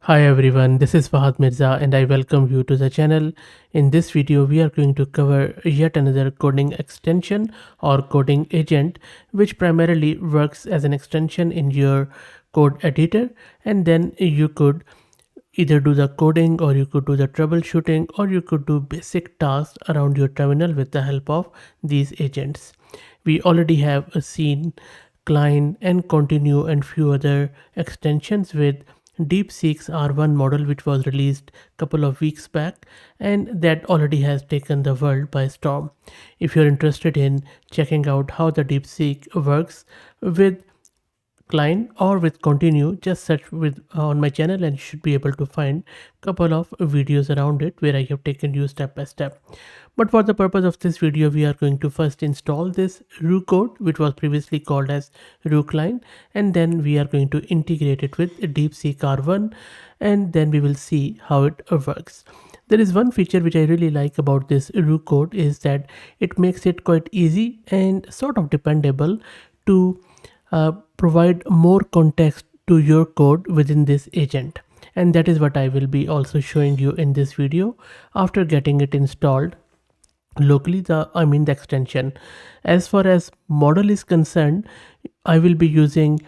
Hi everyone, this is Fahad Mirza and I welcome you to the channel. In this video, we are going to cover yet another coding extension or coding agent, which primarily works as an extension in your code editor, and then you could either do the coding or you could do the troubleshooting or you could do basic tasks around your terminal with the help of these agents. We already have seen Cline and Continue and few other extensions with DeepSeek's R1 model, which was released a couple of weeks back, and that already has taken the world by storm. If you're interested in checking out how the DeepSeek works with Cline or with Continue, just search with on my channel and you should be able to find couple of videos around it where I have taken you step by step. But for the purpose of this video, we are going to first install this Roo Code, which was previously called as Roo Cline, and then we are going to integrate it with DeepSeek R1, and then we will see how it works. There is one feature which I really like about this Roo Code is that it makes it quite easy and sort of dependable to provide more context to your code within this agent, and that is what I will be also showing you in this video after getting it installed locally, the extension. As far as model is concerned, I will be using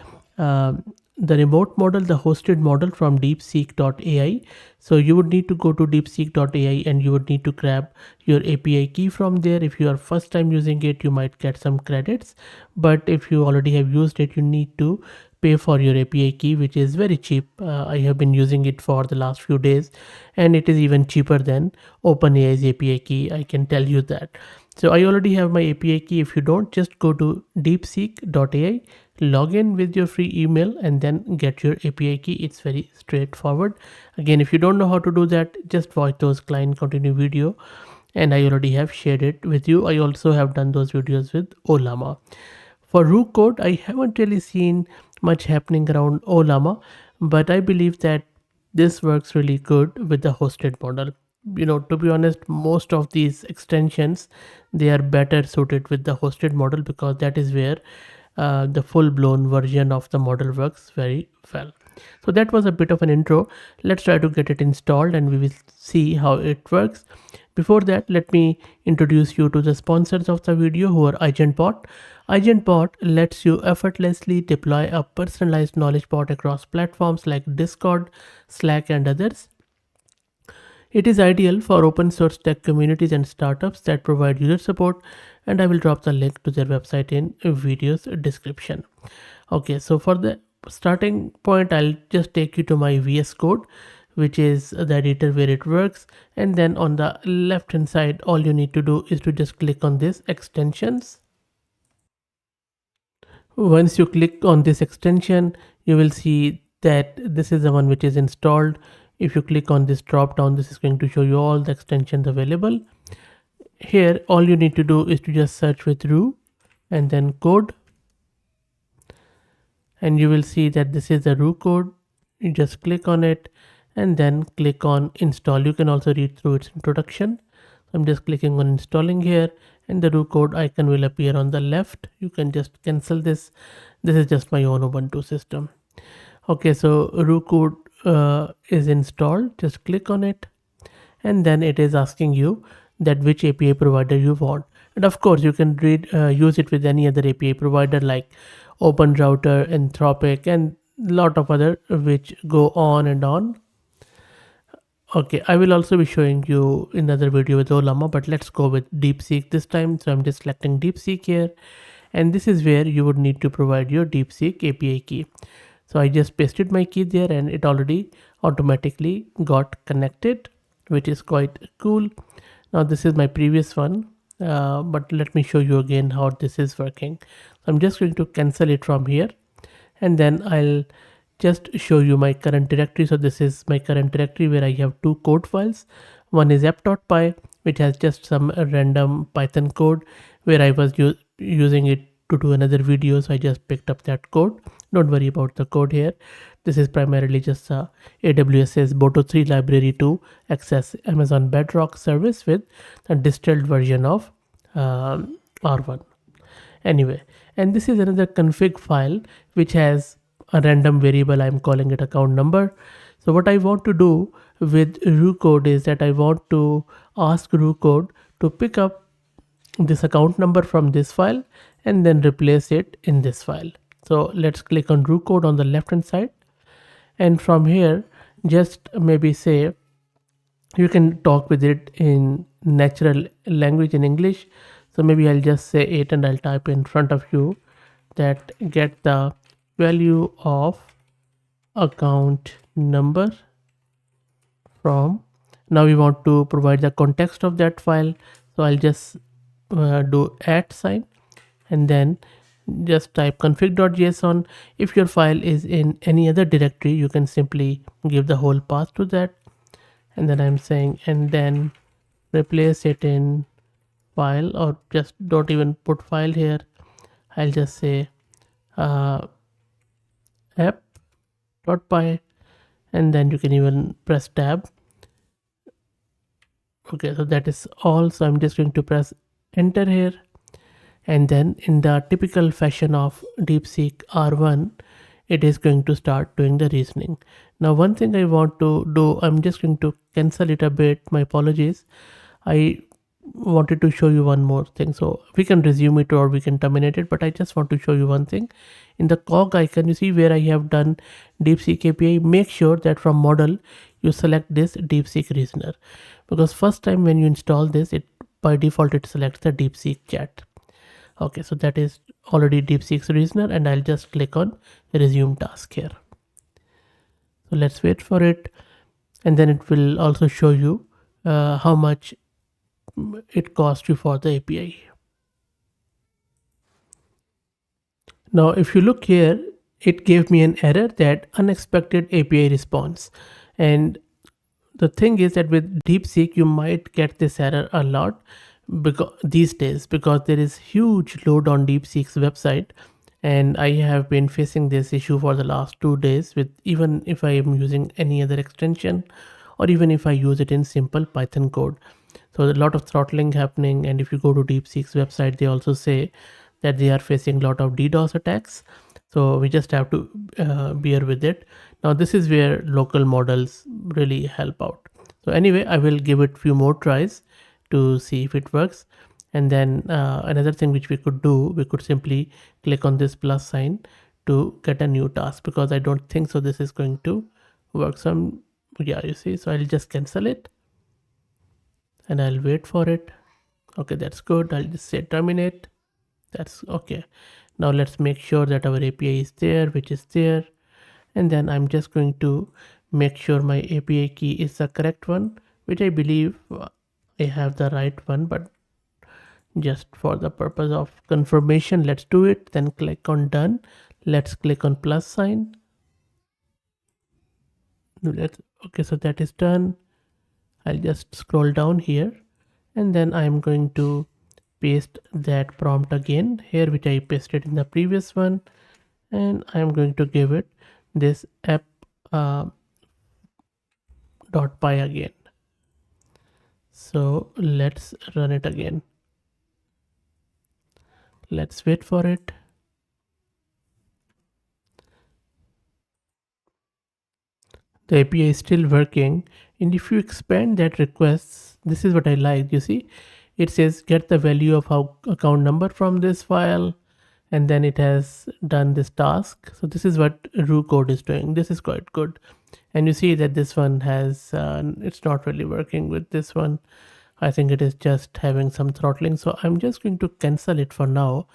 the remote model, the hosted model from DeepSeek.ai. So you would need to go to DeepSeek.ai and you would need to grab your API key from there. If you are first time using it, you might get some credits, but if you already have used it, you need to pay for your API key, which is very cheap. I have been using it for the last few days and it is even cheaper than OpenAI's API key, I can tell you that. So I already have my API key. If you don't, just go to deepseek.ai, log in with your free email and then get your API key. It's very straightforward. Again, if you don't know how to do that, just watch those Cline Continue video and I already have shared it with you. I also have done those videos with Ollama. For Roo Code, I haven't really seen much happening around Ollama, but I believe that this works really good with the hosted model. To be honest, most of these extensions, they are better suited with the hosted model because that is where the full-blown version of the model works very well. So that was a bit of an intro. Let's try to get it installed and we will see how it works. Before that, let me introduce you to the sponsors of the video, who are AgentBot. AgentBot lets you effortlessly deploy a personalized knowledge bot across platforms like Discord, Slack, and others. It is ideal for open source tech communities and startups that provide user support, and I will drop the link to their website in video's description. Okay, so for the starting point, I'll just take you to my VS Code, which is the editor where it works, and then on the left hand side, all you need to do is to just click on this extensions. Once you click on this extension, you will see that this is the one which is installed. If you click on this drop down, this is going to show you all the extensions available. Here, all you need to do is to just search with Roo and then code, and you will see that this is the Roo Code. You just click on it and then click on install. You can also read through its introduction. I'm just clicking on installing here, and the Roo Code icon will appear on the left. You can just cancel this. This is just my own Ubuntu system. Okay, so Roo Code is installed. Just click on it, and then it is asking you that which API provider you want. And of course, you can use it with any other API provider like OpenRouter, Anthropic, and lot of other which go on and on. Okay, I will also be showing you another video with Ollama, but let's go with DeepSeek this time. So I'm just selecting DeepSeek here, and this is where you would need to provide your DeepSeek API key. So I just pasted my key there and it already automatically got connected, which is quite cool. Now this is my previous one, but let me show you again how this is working. So I'm just going to cancel it from here, and then I'll just show you my current directory. So this is my current directory where I have two code files. One is app.py, which has just some random Python code where I was using it to do another video, so I just picked up that code. Don't worry about the code here. This is primarily just AWS's Boto 3 library to access Amazon Bedrock service with a distilled version of R1. Anyway, and this is another config file which has a random variable, I'm calling it account number. So what I want to do with Roo Code is that I want to ask Roo Code to pick up this account number from this file and then replace it in this file. So let's click on Roo Code on the left hand side, and from here just maybe say you can talk with it in natural language in English. So maybe I'll just say it and I'll type in front of you that get the value of account number from. Now we want to provide the context of that file, so I'll just do @ and then just type config.json. If your file is in any other directory, you can simply give the whole path to that, and then I'm saying and then replace it in file, or just don't even put file here. I'll just say app.py, and then you can even press tab. Okay, so that is all. So I'm just going to press enter here, and then in the typical fashion of DeepSeek R1, it is going to start doing the reasoning. Now one thing I want to do, I'm just going to cancel it a bit, my apologies. I wanted to show you one more thing, so we can resume it or we can terminate it, but I just want to show you one thing. In the cog icon, you see where I have done DeepSeek API, make sure that from model you select this DeepSeek reasoner, because first time when you install this, it by default it selects the DeepSeek chat. Okay, so that is already DeepSeek's reasoner, and I'll just click on resume task here. So let's wait for it, and then it will also show you how much it cost you for the API. Now if you look here, it gave me an error that unexpected API response, and the thing is that with DeepSeek you might get this error a lot because these days, because there is huge load on DeepSeek's website, and I have been facing this issue for the last 2 days with, even if I am using any other extension or even if I use it in simple Python code. So a lot of throttling happening, and if you go to DeepSeek's website, they also say that they are facing a lot of DDoS attacks. So we just have to bear with it. Now this is where local models really help out. So anyway, I will give it few more tries to see if it works. And then another thing which we could do, we could simply click on this plus sign to get a new task, because I don't think so this is going to work. So yeah, you see, so I'll just cancel it and I'll wait for it. Okay, that's good. I'll just say terminate. That's okay. Now let's make sure that our API is there, which is there. And then I'm just going to make sure my API key is the correct one, which I believe I have the right one, but just for the purpose of confirmation, let's do it. Then click on done. Let's click on plus sign. Okay, so that is done. I'll just scroll down here, and then I'm going to paste that prompt again here, which I pasted in the previous one, and I'm going to give it this app .py again. So let's run it again. Let's wait for it. The API is still working, and if you expand that request, this is what I like. You see, it says get the value of our account number from this file, and then it has done this task. So this is what Roo Code is doing. This is quite good, and you see that this one has it's not really working with this one. I think it is just having some throttling, so I'm just going to cancel it for now,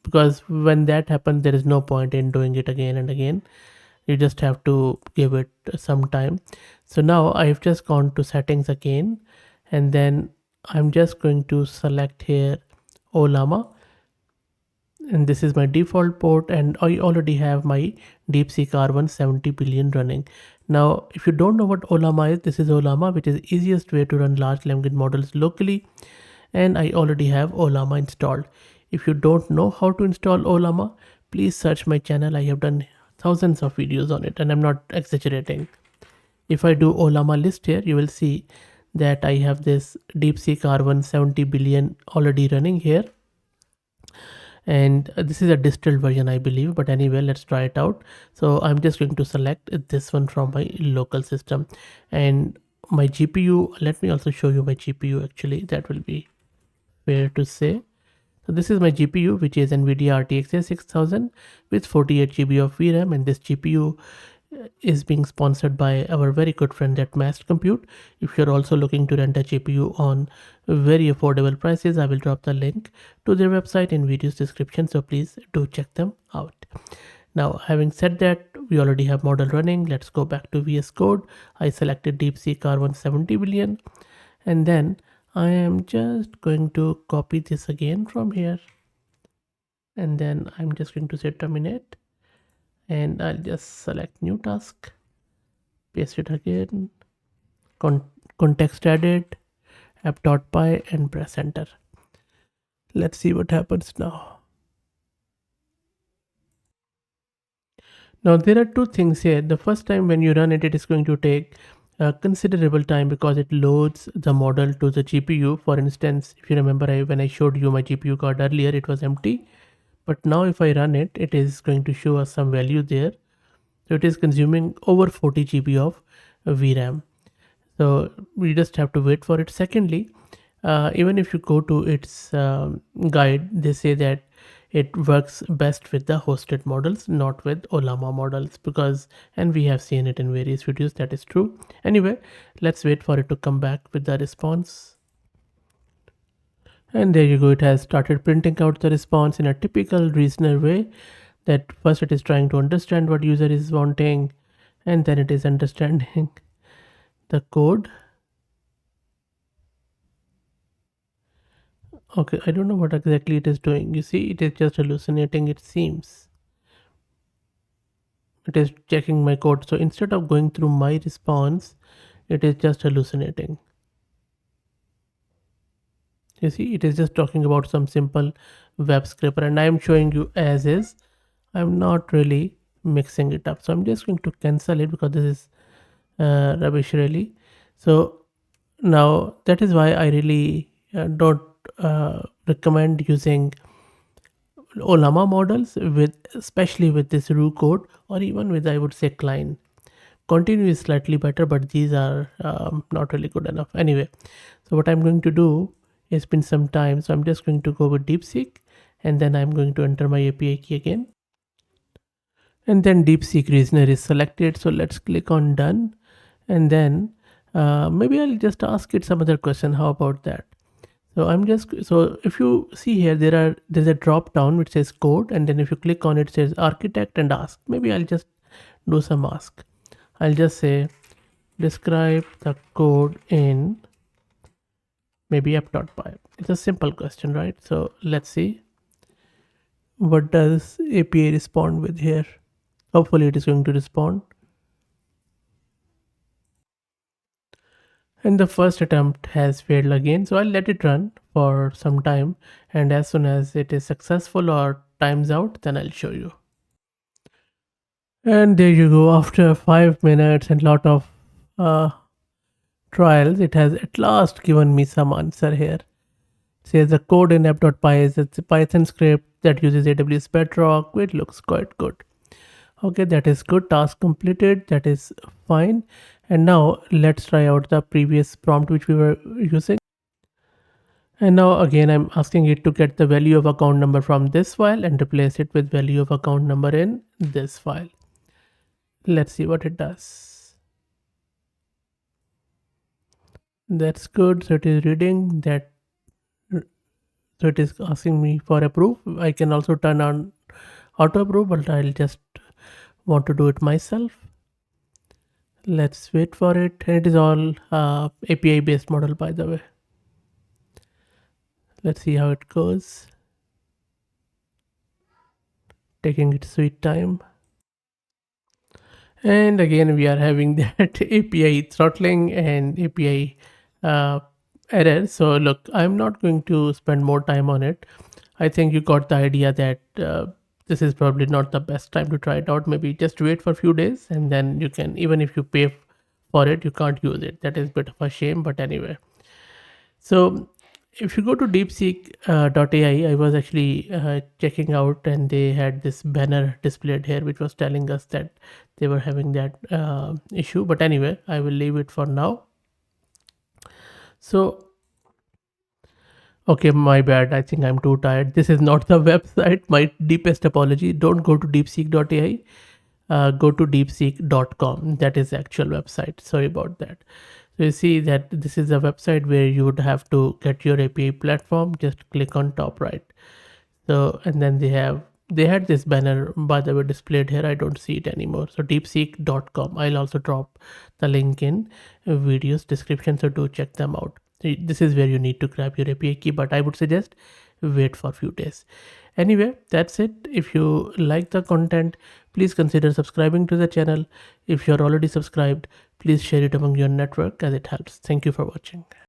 because when that happens, there is no point in doing it again and again. You just have to give it some time. So now I've just gone to settings again, and then I'm just going to select here Ollama, and this is my default port, and I already have my DeepSeek R1 70 billion running. Now if you don't know what Ollama is, this is Ollama, which is the easiest way to run large language models locally, and I already have Ollama installed. If you don't know how to install Ollama, please search my channel. I have done thousands of videos on it, and I'm not exaggerating. If I do Ollama list here, you will see that I have this DeepSeek R1 70 billion already running here, and this is a distilled version, I believe, but anyway, let's try it out. So I'm just going to select this one from my local system, and my GPU, let me also show you my GPU, actually that will be fair to say. So this is my GPU, which is NVIDIA RTX 6000 with 48 GB of VRAM, and this GPU is being sponsored by our very good friend at Mast Compute. If you're also looking to rent a GPU on very affordable prices, I will drop the link to their website in video's description, so please do check them out. Now, having said that, we already have model running. Let's go back to VS Code. I selected DeepSeek R170 billion, and then I am just going to copy this again from here, and then I'm just going to say terminate, and I'll just select new task, paste it again, context added, app.py, and press enter. Let's see what happens now. Now there are two things here. The first time when you run it, it is going to take a considerable time because it loads the model to the GPU. For instance, if you remember, when I showed you my GPU card earlier, it was empty. But now if I run it, it is going to show us some value there. So it is consuming over 40 GB of VRAM. So we just have to wait for it. Secondly, even if you go to its guide, they say that it works best with the hosted models, not with Ollama models, because, and we have seen it in various videos, that is true. Anyway, let's wait for it to come back with the response. And there you go, it has started printing out the response in a typical reasoner way, that first it is trying to understand what user is wanting, and then it is understanding the code. Okay, I don't know what exactly it is doing. You see, it is just hallucinating, it seems. It is checking my code. So instead of going through my response, it is just hallucinating. You see, it is just talking about some simple web scraper, and I am showing you as is. I'm not really mixing it up. So I'm just going to cancel it because this is rubbish really. So now that is why I really don't recommend using Ollama models, with especially with this Roo Code, or even with, I would say, Cline. Continue is slightly better, but these are not really good enough. Anyway, so what I'm going to do is spend some time. So I'm just going to go with DeepSeek, and then I'm going to enter my API key again. And then DeepSeek Reasoner is selected. So let's click on done, and then maybe I'll just ask it some other question. How about that? So I'm just, so if you see here, there's a drop down which says code, and then if you click on it, it says architect and ask. Maybe I'll just do some ask. I'll just say describe the code in maybe app.py. It's a simple question, right? So let's see what does API respond with here. Hopefully it is going to respond. And the first attempt has failed again, so I'll let it run for some time, and as soon as it is successful or times out, then I'll show you. And there you go, after 5 minutes and lot of trials, it has at last given me some answer here. It says the code in app.py is a Python script that uses AWS Bedrock, which looks quite good. Okay, that is good. Task completed, that is fine. And now let's try out the previous prompt which we were using. And now again, I'm asking it to get the value of account number from this file and replace it with value of account number in this file. Let's see what it does. That's good. So it is reading that. So it is asking me for approve. I can also turn on auto approve, but I'll just want to do it myself. Let's wait for it. And it is all API based model, by the way. Let's see how it goes. Taking its sweet time. And again, we are having that API throttling and API error. So look, I'm not going to spend more time on it. I think you got the idea that this is probably not the best time to try it out. Maybe just wait for a few days, and then you can, even if you pay for it, you can't use it. That is a bit of a shame, but anyway. So if you go to DeepSeek.ai, I was actually checking out, and they had this banner displayed here which was telling us that they were having that issue. But anyway, I will leave it for now. So okay, my bad. I think I'm too tired. This is not the website. My deepest apology. Don't go to deepseek.ai. Go to deepseek.com. That is the actual website. Sorry about that. So you see that this is a website where you would have to get your API platform. Just click on top right. So, and then they had this banner, by the way, displayed here. I don't see it anymore. So deepseek.com. I'll also drop the link in videos description, so do check them out. This is where you need to grab your API key, but I would suggest wait for a few days. Anyway, that's it. If you like the content, please consider subscribing to the channel. If you're already subscribed, please share it among your network as it helps. Thank you for watching.